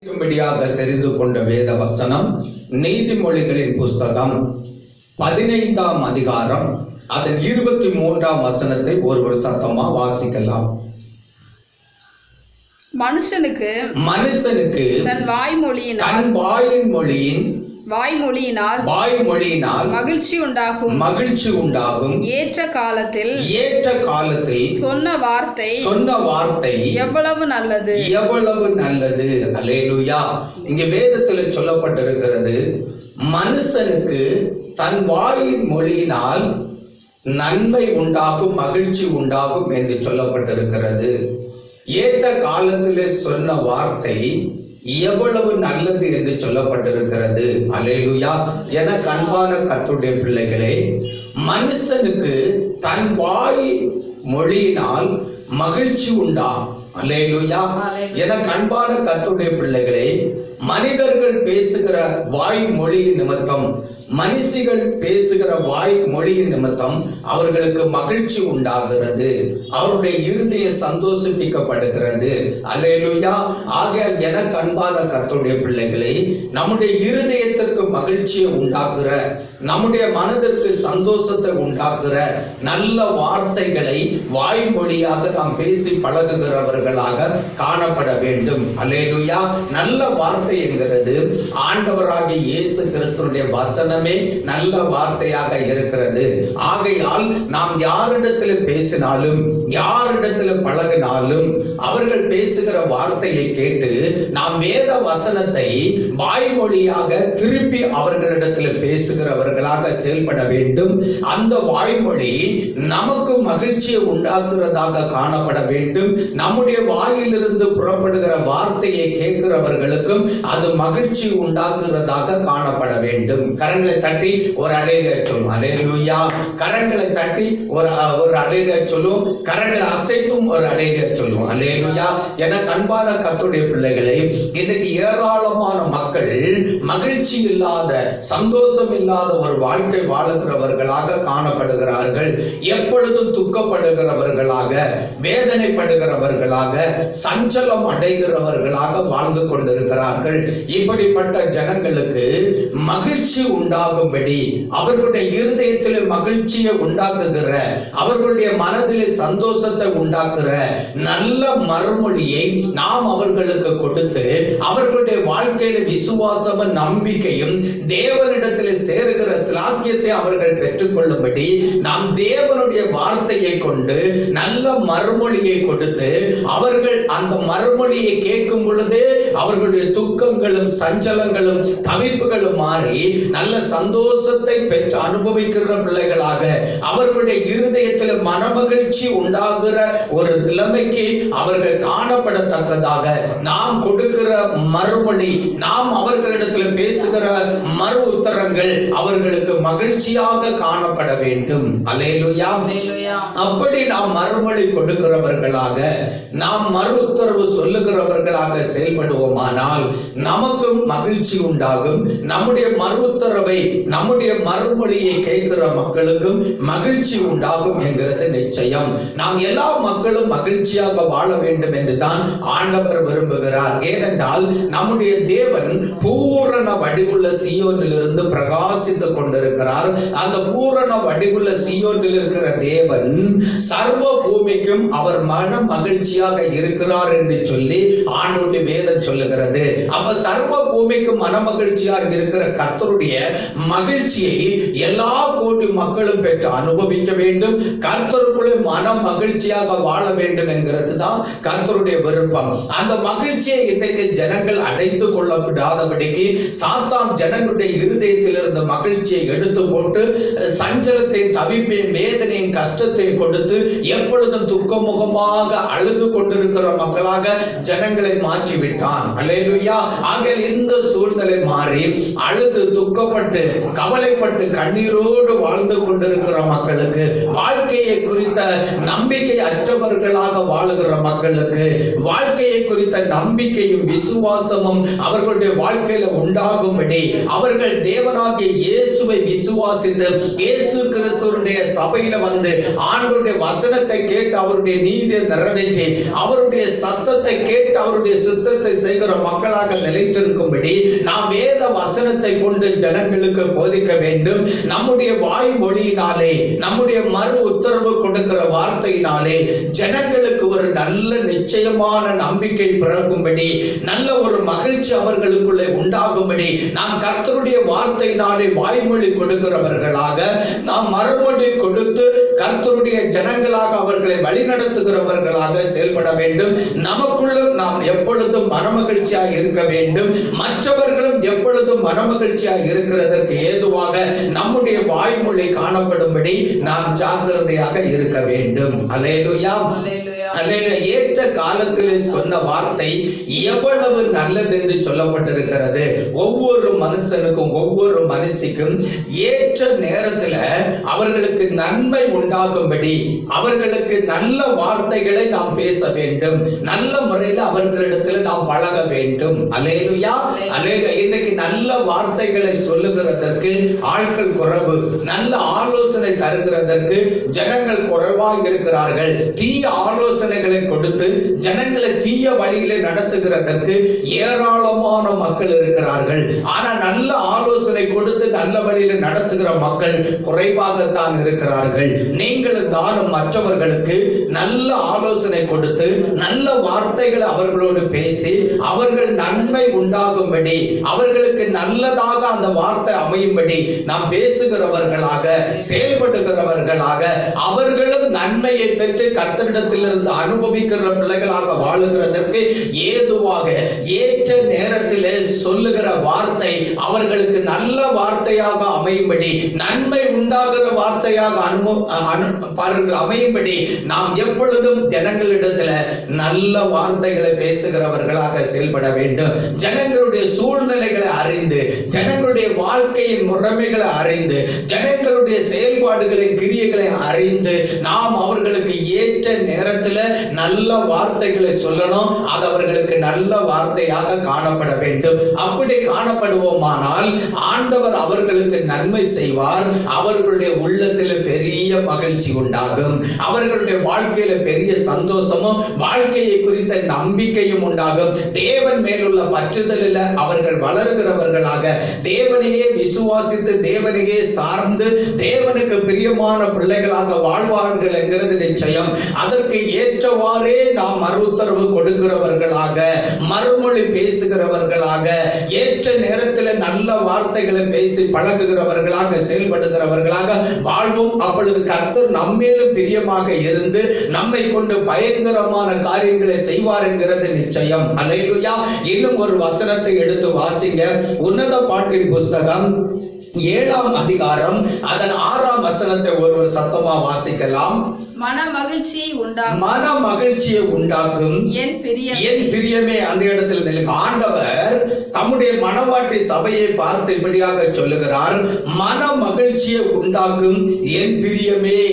தெரிந்து கொண்ட வேத வசனம் நீதிமொழிகளின் புஸ்தகம் 15ஆம் அதிகாரம் அதன் 23ஆம் வசனத்தை ஒருவர் சத்தமா வாசிக்கலாம். மனுஷனுக்கு தன் வாய்மொழியினால் மகிழ்ச்சி உண்டாகும். ஏற்ற காலத்தில் சொன்ன வார்த்தை எவ்வளவு நல்லது. அல்லேலூயா. இங்க வேதத்தில் சொல்லப்பட்டிருக்கிறது, மனுஷனுக்கு தன் வாயின் மொழியினால் நன்மை உண்டாகும், மகிழ்ச்சி உண்டாகும் என்று சொல்லப்பட்டிருக்கிறது. ஏற்ற காலத்திலே சொன்ன வார்த்தை எவ்வளவு நல்லது என்று சொல்லப்பட்டிருக்கிறது. அல்லேலூயா. என அன்பான கர்த்தருடைய பிள்ளைகளே, மனுஷனுக்கு தன் வாய் மொழியினால் மகிழ்ச்சி உண்டா. அல்லேலூயா. என அன்பான கர்த்தருடைய பிள்ளைகளே, மனிதர்கள் பேசுகிற வாய் மொழியின் நிமித்தம், மனுஷிகள் பேசுகிற வாய் மொழியின் நிமித்தம் அவர்களுக்கு மகிழ்ச்சி உண்டாகிறது, அவருடைய இருதயம் சந்தோஷிப்பிக்கப்படுகிறது. அல்லேலூயா. ஆகையால் எனக்கு அன்பான கர்த்தருடைய பிள்ளைகளை, நம்முடைய இருதயத்திற்கு மகிழ்ச்சியை உண்டாக்குற, நம்முடைய மனதிற்கு சந்தோஷத்தை உண்டாக்குற நல்ல வார்த்தைகளை வாய்மொழியாக நாம் பேசி பழகுகிறவர்களாக காணப்பட வேண்டும். அல்லேலூயா. நல்ல வார்த்தை என்கிறது ஆண்டவராகிய இயேசு கிறிஸ்துவினுடைய வசனமே நல்ல வார்த்தையாக இருக்கிறது. ஆகையால் நாம் யாரிடத்தில் பேசினாலும், யாரிடத்தில் பழகினாலும், அவர்கள் பேசுகிற வார்த்தையை கேட்டு நாம் வேத வசனத்தை வாய்மொழியாக திருப்பி அவர்களிடத்தில் பேசுகிறவர்களாக செயல்பட வேண்டும். அந்த வாய்மொழி நமக்கு மகிழ்ச்சியை உண்டாக்குறதாக காணப்பட வேண்டும். நம்முடைய வாயிலிருந்து புறப்படுகிற வார்த்தையை கேட்கிறவர்களுக்கும் அது மகிழ்ச்சி உண்டாக்குறதாக காணப்பட வேண்டும். கரங்களை தட்டி ஒரு அலேலுயா சொல்லும். அல்லேலூயா. கரங்களை தட்டி ஒரு அலேலுயா சொல்லும். கரங்களை அசைத்தும் ஒரு அலேலுயா சொல்லும். அல்லேலூயா. எனக்கு அன்பான கர்த்தருடைய பிள்ளைகளை, இன்றைக்கு ஏராளமான மக்கள் மகிழ்ச்சி இல்லாத, சந்தோஷம் இல்லாத ஒரு வாழ்க்கை வாழுகிறவர்களாக காணப்படுகிறார்கள். எப்பொழுதும் துக்கப்படுகிறவர்களாக, வேதனைப்படுகிறவர்களாக, சஞ்சலம் அடைகிறவர்களாக வாழ்ந்து கொண்டிருக்கிறார்கள். இப்படிப்பட்ட ஜனங்களுக்கு மகிழ்ச்சி உண்டாகும்படி, அவர்களுடைய இருதயத்தில் மகிழ்ச்சியை உண்டாக்குகிற, அவர்களுடைய மனதில் சந்தோஷத்தை உண்டாக்குற நல்ல மறுமொழியை நாம் அவர்களுக்கு கொடுத்து, அவர்களுடைய வாழ்க்கையில விசுவாசமும் நம்பிக்கையும் தேவனிடத்தில் சேருகிற சிலாக்கியத்தை அவர்கள் பெற்றுக்கொள்ளும்படி நாம் தேவனுடைய வார்த்தையை கொண்டு நல்ல மறுமொழியை கொடுத்து, அவர்கள் அந்த மறுமொழியை கேட்கும் பொழுது அவர்களுடைய துக்கங்களும் சஞ்சலங்களும் தவிப்புகளும் மாறி நல்ல சந்தோஷத்தை பெற்று அனுபவிக்கிற பிள்ளைகளாக, அவர்களுடைய இருதயத்தில் மனமகிழ்ச்சி உண்டாகிற ஒரு நிலைமைக்கு அவர்கள் காணப்படத்தக்கதாக நாம் கொடுக்கிற மறுமொழி, நாம் அவர்களிடத்தில் பேசுகிற மறு உத்தரங்கள் அவர்களுக்கு மகிழ்ச்சியாக காணப்பட வேண்டும். அல்லேலூயா. அப்படி நாம் மறுமொழி கொடுக்கிறவர்களாக, நாம் மறு உத்தரவு சொல்லுகிறவர்களாக செயல்படுவோமானால் நமக்கும் மகிழ்ச்சி உண்டாகும். நம்முடைய மறு உத்தரவை, நம்முடைய மறுமொழியை கேட்கிற மக்களுக்கும் மகிழ்ச்சி உண்டாகும் என்கிறது நிச்சயம். நாம் எல்லா மக்களும் மகிழ்ச்சியாக வாழ வேண்டும் என்றுதான் ஆண்டவர் விரும்புகிறார். ஏனென்றால் நம்முடைய தேவன் பூரண வடிவுள்ள சீயோனிலிருந்து பிரகாசித்துக் கொண்டிருக்கிறார். அந்த பூரண வடிவுள்ள சீயோனில் இருக்கிற தேவன் சர்வ பூமிக்கும் அவர் மன மகிழ்ச்சியாக இருக்கிறார் என்று சொல்லி ஆண்டவருடைய வேதம் சொல்லுகிறது. அப்ப சர்வ பூமிக்கு மன மகிழ்ச்சியாக இருக்கிற கர்த்தருடைய மகிழ்ச்சியை எல்லா கோடி மக்களும் பெற்று அனுபவிக்க வேண்டும். கர்த்தருக்குள்ளே மன மகிழ்ச்சியாக வாழ வேண்டும் என்கிறது தான் கர்த்தருடைய விருப்பம். அந்த மகிழ்ச்சியை இன்றைக்கு ஜனங்கள் அடைந்து கொள்ள விடாதபடிக்கு சாத்தான் ஜனங்களுடைய இருதயத்தில் இருந்த மகிழ்ச்சியை எடுத்து போட்டு சஞ்சலத்தையும் தவிப்பையும் வேதனையும் கஷ்டத்தையும் கொடுத்து எப்பொழுதும் துக்கமுகமாக அழுது கொண்டிருக்கிற மக்களாக ஜனங்களை மாற்றிவிட்டான். அல்லேலூயா. ஆக இந்த சூழ்நிலை மாறி அழுது துக்கப்பட்டு கவலைப்பட்டு கண்ணீரோடு வாழ்ந்து கொண்டிருக்கிற மக்களுக்கு, வாழ்க்கையை குறித்த நம்பிக்கை அற்றவர்களாக வாழுகிற மக்களுக்கு வாழ்க்கையை குறித்த நம்பிக்கையும் விசுவாசமும் அவர்களுடைய வாழ்க்கையில உண்டாகும்படி அவர்கள் தேவனாகிய இயேசுவை விசுவாசித்து இயேசு கிறிஸ்துவினுடைய சபையில வந்து ஆண்டவருடைய வசனத்தை கேட்டு அவருடைய நீதியை நிறைவேற்றி அவருடைய சத்தத்தை கேட்டு அவருடைய சித்தத்தை செய்கிற மக்களாக நிலைத்திருக்கும்படி நாம் வேத வசனத்தை கொண்டு ஜனங்களுக்கு போதிக்க வேண்டும். நம்முடைய வாய்மொழியினாலே நம்முடைய மறு உத்தரவு கொடுக்கிற வார்த்தையினாலே ஜனங்களுக்கு ஒரு நல்ல நிச்சயமான நம்பிக்கை பிறக்கும்படி நல்ல ஒரு மகிழ்ச்சி அவர்களுக்குள்ளே உண்டாகும்படி நாம் கர்த்தருடைய வார்த்தையினாலே வாய்மொழி கொடுக்கிறவர்களாக நாம் மறுமொழி கொடுத்து கர்த்தருடைய ஜனங்களாக அவர்களை வழிநடத்துகிறவர்களாக செயல்பட வேண்டும். நமக்குள்ளும் நாம் எப்பொழுதும் மனமகிழ்ச்சியாக இருக்க வேண்டும். மற்றவர்களும் எப்பொழுதும் மனமகிழ்ச்சியாக இருக்கிறதற்கு ஏதுவாக நம்முடைய வாய்மொழி காணப்படும்படி நாம் ஜாக்கிரதையாக இருக்க வேண்டும். அல்லேலூயா. ஏற்ற காலத்தில் சொன்ன வார்த்தை எவ்வளவு நல்லது என்று சொல்லப்பட்டிருக்கிறது. ஒவ்வொரு மனுஷனுக்கும் ஒவ்வொரு மனுஷிக்கும் ஏற்ற நேரத்தில் அவர்களுக்கு நன்மை உண்டாகும்படி அவர்களுக்கு நல்ல வார்த்தைகளை நாம் பேச வேண்டும். நல்ல முறையில் அவர்களிடத்தில் நாம் பழக வேண்டும். அல்லேலூயா. அல்லேலூயா. இன்றைக்கு நல்ல வார்த்தைகளை சொல்லுகிறதற்கு ஆட்கள் குறைவு. நல்ல ஆலோசனை தருகிறதற்கு ஜனங்கள் குறைவாக இருக்கிறார்கள். தீய ஆலோசனைகளை கொடுத்து ஜனங்களை தீய வழியிலே நடத்துகிறதற்கு ஏராளமான மக்கள் இருக்கிறார்கள். ஆனா நல்ல ஆலோசனை கொடுத்து நல்ல வழியில நடத்துகிற மக்கள் குறைவாகத்தான் இருக்கிறார்கள். நீங்களும் தானும் மற்றவர்களுக்கு நல்ல ஆலோசனை கொடுத்து நல்ல வார்த்தைகளை அவர்களோடு பேசி அவர்கள் நன்மை உண்டாகும்படி அவர்களுக்கு நல்லதாக அந்த வார்த்தை அமையும்படி நாம் பேசுகிறவர்களாக செயல்படுகிறவர்களாக அவர்களும் நன்மையை பெற்று கர்த்தரிடத்திலிருந்து அனுபவிக்கிற பிள்ளைகளாக வாழுகிறதற்கு ஏதுவாக ஏற்ற நேரத்திலே சொல்லுகிற வார்த்தை அவர்களுக்கு நல்ல வார்த்தையாக அமையும்படி நன்மை உண்டாகிற வார்த்தையாக அமையும்படி நாம் எப்பொழுதும் ஜனங்களிடத்தில் நல்ல வார்த்தைகளை பேசுகிறவர்களாக செயல்பட வேண்டும். ஜனங்களுடைய சூழ்நிலைகளை அறிந்து ஜனங்களுடைய வாழ்க்கையின் முறைமைகளை அறிந்து ஜனங்களுடைய செயல்பாடுகளின் கிரியைகளை அறிந்து நாம் அவர்களுக்கு ஏற்ற நேரத்தில் நல்ல வார்த்தைகளை சொல்லணும். அது அவர்களுக்கு நல்ல வார்த்தையாக காணப்பட வேண்டும். அப்படி காணப்படுவோமானால் ஆண்டவர் அவர்களுக்கு நன்மை செய்வார். அவர்களுடைய உள்ளத்தில் பெரிய மகிழ்ச்சி உண்டாகும். அவர்களுடைய வாழ்க்கையில பெரிய சந்தோஷமும் வாழ்க்கையை குறித்த நம்பிக்கையும் உண்டாகும். தேவன் மேலுள்ள பற்றுதலில் அவர்கள் வளர்கிறவர்களாக தேவனையே விசுவாசித்து தேவனையே சார்ந்து தேவனுக்கு பிரியமான பிள்ளைகளாக வாழ்வார்கள் என்கிறது நிச்சயம். அதற்கு ஏற்றவாறே நாம் மறு உத்தரவு கொடுக்கிறவர்களாக மறுமொழி பேசுகிறவர்களாக ஏற்ற நேரத்தில் நல்ல வார்த்தைகளை பேசி பழகுகிறவர்களாக செயல்படுகிறவர்களாக வாழ்வும். அப்பொழுது கர்த்தர் நம்மேலும் பிரியமாக இருந்து நம்மை கொண்டு பயங்கரமான காரியங்களை செய்வார் என்கிறது நிச்சயம். அல்லேலூயா. இன்னும் ஒரு வசனத்தை எடுத்து வாசிங்க. உன்னத பாட்டின் புஸ்தகம் 7ஆம் அதிகாரம் அதன் 6ஆம் வசனத்தை ஒருவர் சத்தமா வாசிக்கலாம். மன மகிழ்ச்சியை உண்டாக்கும் என் பிரியமே. அந்த இடத்தில் ஆண்டவர் தம்முடைய மனவாட்டி சபையை பார்த்து இப்படியாக சொல்லுகிறார். மன மகிழ்ச்சியை உண்டாக்கும் என் பிரியமே,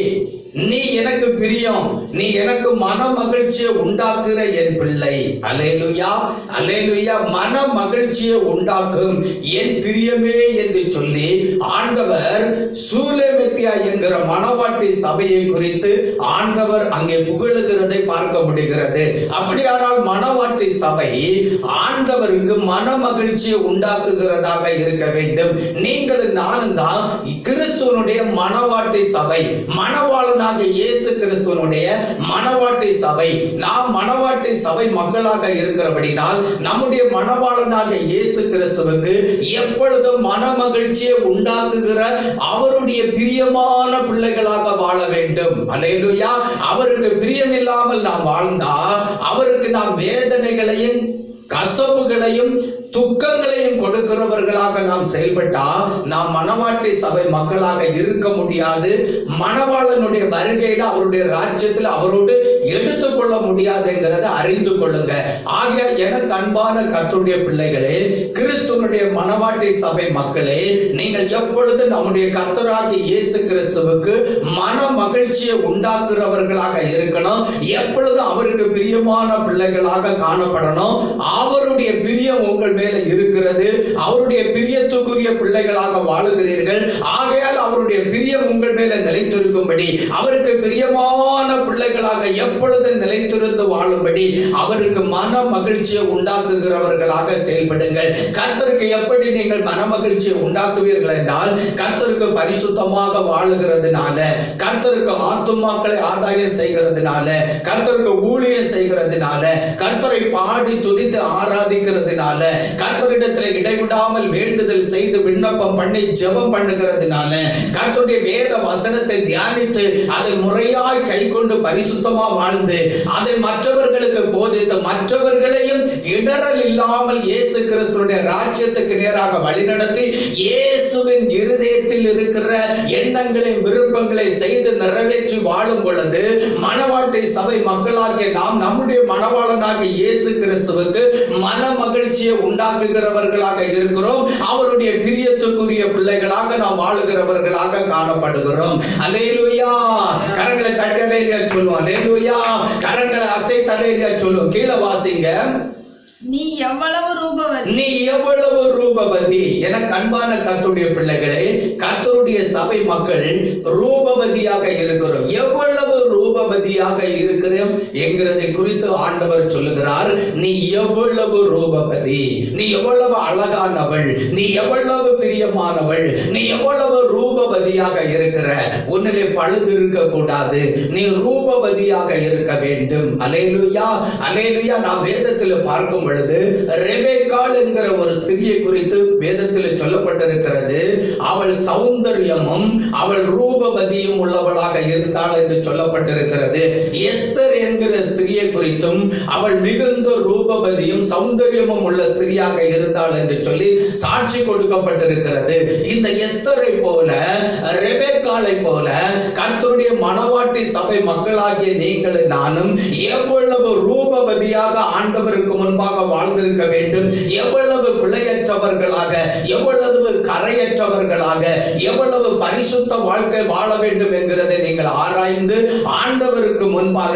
நீ எனக்கு பிரியம், நீ எனக்கு மன மகிழ்ச்சியை உண்டாக்குற என் பிள்ளை. அல்லேலூயா. அல்லேலூயா. மன மகிழ்ச்சியை உண்டாக்கும் என் பிரியமே என்று சொல்லி ஆண்டவர் சூலேமெத்தியா என்கிற மனவாட்டி சபையை குறித்து ஆண்டவர் அங்கே புகழுகிறதை பார்க்க முடிகிறது. அப்படியானால் மனவாட்டி சபை ஆண்டவருக்கு மன மகிழ்ச்சியை உண்டாக்குகிறதாக இருக்க வேண்டும். நீங்கள் நானும் தான் கிறிஸ்துவனுடைய மனவாட்டி சபை, மணவாளனாக இயேசு கிறிஸ்துவனுடைய மனவாட்டி சபை. நாம் மனவாட்டி சபை மக்களாக இருக்கிறபடினால் நம்முடைய மனவாளனாக இயேசு கிறிஸ்துவுக்கு எப்பொழுதும் மன மகிழ்ச்சியை உண்டாக்குகிற அவருடைய பிரியமான பிள்ளைகளாக வாழ வேண்டும். அல்லேலூயா. அவருக்கு பிரியமில்லாமல் நாம் வாழ்ந்தா அவருக்கு நாம் வேதனைகளையும் கசப்புகளையும் துக்கங்களையும் கொடுக்கிறவர்களாக நாம் செயல்பட்டா நாம் மனவாட்டி சபை மக்களாக இருக்க முடியாது. மணவாளனுடைய வருகையில் அவருடைய ராஜ்யத்தில் அவரோடு எடுத்துக்கொள்ள முடியாதுங்கிறத அறிந்து கொள்ளுங்க. ஆகையால் எனக்கு அன்பான கர்த்தருடைய பிள்ளைகளே, கிறிஸ்துவனுடைய மனவாட்டி சபை மக்களே, நீங்கள் எப்பொழுது நம்முடைய கர்த்தராகிய இயேசு கிறிஸ்துவுக்கு மன மகிழ்ச்சியை உண்டாக்குறவர்களாக இருக்கணும். எப்பொழுது அவருக்கு பிரியமான பிள்ளைகளாக காணப்படணும். அவருடைய பிரியம் உங்கள் மேல இருக்கிறது. அவருடைய பிரியத்துக்குரிய பிள்ளைகளாக வாழுகிறீர்கள். ஆகையால் அவருடைய பிரியம் உங்கள் மேல நிலைத்திருக்கும்படி, அவருக்கு பிரியமான பிள்ளைகளாக எப்பொழுது நிலைத்திருந்து வாழும்படி அவருக்கு மன மகிழ்ச்சியை உண்டாக்குகிறவர்களாக செயல்படுங்கள். கர்த்தருக்கு எப்படி நீங்கள் மன மகிழ்ச்சியை உண்டாக்குவீர்கள் என்றால், கர்த்தருக்கு பரிசுத்தமாக வாழுகிறதுனால, கர்த்தருக்கு ஆத்துமாக்களை ஆதாயம் செய்கிறதுனால, கர்த்தருக்கு ஊழியம் செய்கிறதுனால, கர்த்தரை பாடி துதித்து ஆராதிக்கிறதுனால, கர்த்தரிடத்தில் இடைவிடாமல் வேண்டுதல் செய்து விண்ணப்பம் பண்ணி ஜெபம் பண்ணுகிறதுனால, கர்த்தருடைய வேத வசனத்தை தியானித்து அதை முறையாய் கை கொண்டு பரிசுத்தமா வாழ்ந்து அதை மற்றவர்களுக்கு போதித்து மற்றவர்களையும் இடரல் இல்லாமல் இயேசு கிறிஸ்துவினுடைய ராஜ்யத்துக்கு நேராக வழிநடத்தி இயேசுவின் இருதயத்தில் இருக்கிற எண்ணங்களை விருப்பங்களை செய்து நிறைவேற்றி வாழும் பொழுது மனவாட்டி சபை மக்களாகிய நாம் நம்முடைய மனவாளனாகிய இயேசு கிறிஸ்துவுக்கு மன மகிழ்ச்சியை உண்டாக்குகிறவர்களாக இருக்கிறோம். அவருடைய பிரியத்துக்குரிய பிள்ளைகளாக நாம் வாழுகிறவர்களாக காணப்படுகிறோம். அல்லேலூயா. கரங்களை தட்டி அல்லேலூயா சொல்லுவோம். அல்லேலூயா. கரங்களை அசைத்து அல்லேலூயா சொல்லுவோம். கீழே வாசிங்க. நீ எவ்வளவு ரூபவதி, நீ எவ்வளவு ரூபவதி. என அன்பான கர்த்தருடைய பிள்ளைகளே, கர்த்தருடைய சபை மக்கள் ரூபவதியாக இருக்கிறோம். எவ்வளவு ரூபவதியாக இருக்கிறோம் என்கிறதை குறித்து ஆண்டவர் சொல்லுகிறார். நீ எவ்வளவு ரூபவதி, நீ எவ்வளவு அழகானவள், நீ எவ்வளவு பிரியமானவள், நீ எவ்வளவு ரூபவதியாக இருக்கிற. உன்னிலே பழுது இருக்க கூடாது, நீ ரூபவதியாக இருக்க வேண்டும். அல்லேலூயா. அல்லேலூயா. நாம் வேதத்தில் பார்க்கும் பொழுது ரெபெக்காள் என்கிற ஒரு ஸ்திரியை குறித்து வேதத்தில் சொல்லப்பட்டிருக்கிறது. அவள் சௌந்தரியமும் அவள் ரூபவதியும் உள்ளவளாக இருந்தாள் என்று சொல்லப்பட்டிருக்கிறது. எஸ்தர் என்கிற ஸ்திரியை குறித்தும் அவள் மிகுந்த ரூபவதியும் சௌந்தரியமும் உள்ள ஸ்திரியாக இருந்தாள் என்று சொல்லி சாட்சி கொடுக்கப்பட்டிருக்கிறது. இந்த எஸ்தரை போல ரெபெக்காளை போல கர்த்தருடைய மனவாட்டி சபை மக்களாகிய நீங்கள் நானும் எவ்வளவு ரூபவதியாக ஆண்டவருக்கு முன்பாக வாழ்ந்திருக்க வேண்டும். எவ்வளவு பிழையற்றவர்களாக, எவ்வளவு கரையற்றவர்களாக, எவ்வளவு பரிசுத்த வாழ்க்கை வாழ வேண்டும் என்கிறதை நீங்கள் ஆராய்ந்து ஆண்டவருக்கு முன்பாக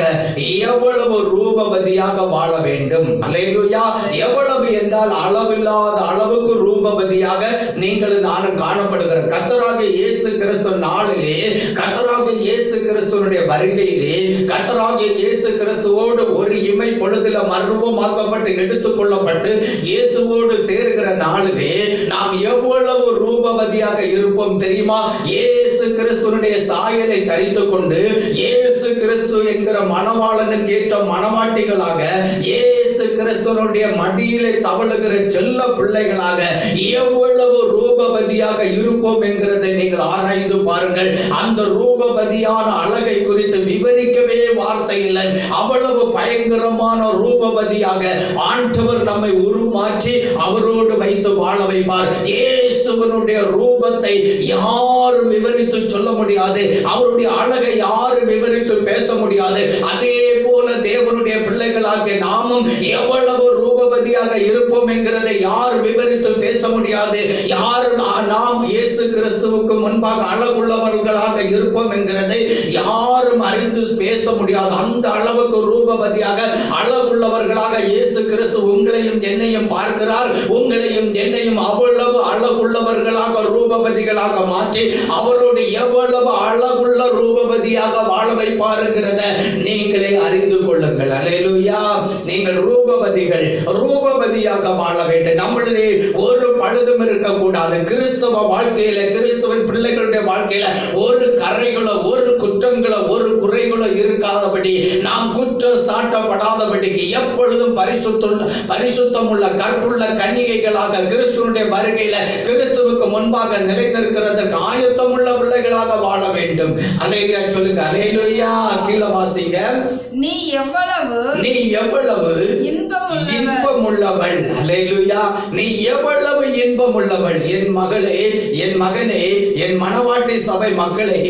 எவ்வளவு ரூபவதியாக வாழ வேண்டும். அல்லேலூயா. எவ்வளவு என்றால் அளவில்லாத அளவுக்கு ரூபவதியாக நீங்கள் நானும் காணப்படுகிற கர்த்தராகிய இயேசு கிறிஸ்து நாளிலே, கர்த்தராகிய இயேசு கிறிஸ்துவினுடைய வருகையிலே, கர்த்தராகிய இயேசு கிறிஸ்துவோடு ஒரு இமை பொழுதில மர்வமாக்கப்பட்டு எடுத்துக்கொள்ளப்பட்டு இயேசுவோடு சேர்கிற நாளிலே நாம் எவ்வளவு ரூபவதியாக இருப்போம் தெரியுமா? இயேசு கிறிஸ்துவினுடைய சாயலை தரித்துக் கொண்டு இயேசு கிறிஸ்து என்கிற மணவாளனுக்கு ஏற்ற மணவாட்டிகளாக, இயேசு கிறிஸ்துவினுடைய மடியிலே தவழுகிற செல்ல பிள்ளைகளாக எவ்வளவு ரூபவதியாக இருப்போம் என்கிறதை நீங்கள் ஆராய்ந்து பாருங்கள். அந்த ரூபவதியான அழகை குறித்து விவரிக்கவே வார்த்தை இல்லை. அவ்வளவு பயங்கரமான ரூபவதியாக ஆண்டவர் நம்மை உருமாற்றி அவரோடு வைத்து வாழ வைப்பார். இயேசுவினுடைய ரூபத்தை யாரும் விவரித்து சொல்ல முடியாது. அவருடைய அழகை யாரும் விவரித்து பேச முடியாது. அதே போல தேவனுடைய பிள்ளைகளாகிய நாமும் எவ்வளவு ரூபவதியாக இருப்போம் என்கிறதை யார் விவரித்து பேச முடியாது. யாரும் நாம் இயேசு கிறிஸ்துவுக்கு முன்பாக அழகுள்ளவர்களாக இருப்போம் என்கிறதை யாரும் அறிந்து பேச முடியாது. அந்த அளவுக்கு ரூபவதியாக அழகுள்ளவர்களாக இயேசு கிறிஸ்து உங்களையும் என்னையும் பார்க்கிறார். உங்களையும் என்னையும் அவ்வளவு அழகுள்ளவர்களாக ரூபவதிகளாக மாற்றி அவரோடு எவ்வளவு அழகுள்ள ரூபவதியாக வாழ வைப்பாருங்கிறத நீங்களே அறிந்து கொள்ளுங்கள். அல்லேலூயா. நீங்கள் ரூபவதிகள், ரூபவதியாக வாழ வேண்டும். நம்மளுடைய ஒரு பழுதும் இருக்கக்கூடாது. கிறிஸ்தவ வாழ்க்கையில, கிறிஸ்தவன் பிள்ளைகளுடைய வாழ்க்கையில ஒரு கரைகளோ, ஒரு குற்றங்களோ, ஒரு குறைகளோ இருக்காதபடி, நாம் குற்றம் சாட்டப்படாதபடிக்கு எப்பொழுதும் பரிசுத்தமுள்ள கற்புள்ள கன்னிகைகளாக கிறிஸ்துவனுடைய வருகையில கிறிஸ்துவுக்கு முன்பாக நிலைநிற்கிறதற்கு ஆயத்தமுள்ள பிள்ளைகளாக வாழ வேண்டும். அல்லேலூயா சொல்லுங்க. அல்லேலூயா. கீழே வாசிங்க. நீ எவ்வளவு இன்பமுள்ளவள். அல்லேலூயா. நீ எவ்வளவு இன்பம் உள்ளவள். என் மகளே, என் மகனே, என் மணவாட்டி சபை மக்களே,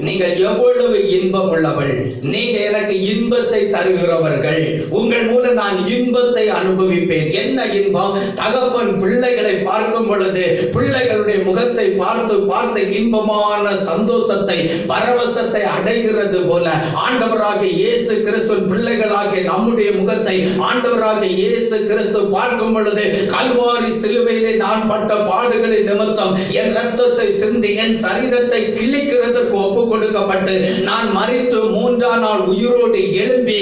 நீங்கள் எவ்வளவு இன்பம் உள்ளவள். நீங்க எனக்கு இன்பத்தை தருகிறவர்கள். உங்கள் மூலம் நான் இன்பத்தை அனுபவிப்பேன். என்ன இன்பம்? தகப்பன் பிள்ளைகளை பார்க்கும் பொழுது பிள்ளைகளுடைய முகத்தை பார்த்து பார்த்து இன்பமான சந்தோஷத்தை, பரவசத்தை அடைகிறது போல ஆண்டவராகிய இயேசு கிறிஸ்துவின் பிள்ளைகளாகிய நம்முடைய முகத்தை ஆண்டவராகிய இயேசு கிறிஸ்து பார்க்கும் பொழுது, கல்வாரி சிலுவையிலே நான் பட்ட பாடுகளின் நிமித்தம் என் இரத்தத்தை சிந்தி என் சரீரத்தை கிழிக்கிறதற்கு ஒப்பு கொடுக்கப்பட்டு நான் மரித்து மூன்றாம் நாள் உயிரோடு எழும்பி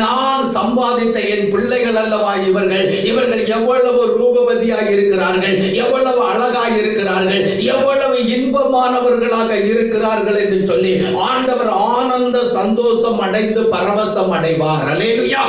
நான் சம்பாதித்த என் பிள்ளைகள் அல்லவா இவர்கள். இவர்கள் எவ்வளவு ரூபவதியாக இருக்கிறார்கள், எவ்வளவு அழகாக இருக்கிறார்கள், எவ்வளவு இன்பமானவர்களாக இருக்கிறார்கள் என்று சொல்லி ஆண்டவர் ஆனந்த சந்தோஷம் அடைந்து பரவசம் அடைவார். அல்லேலூயா.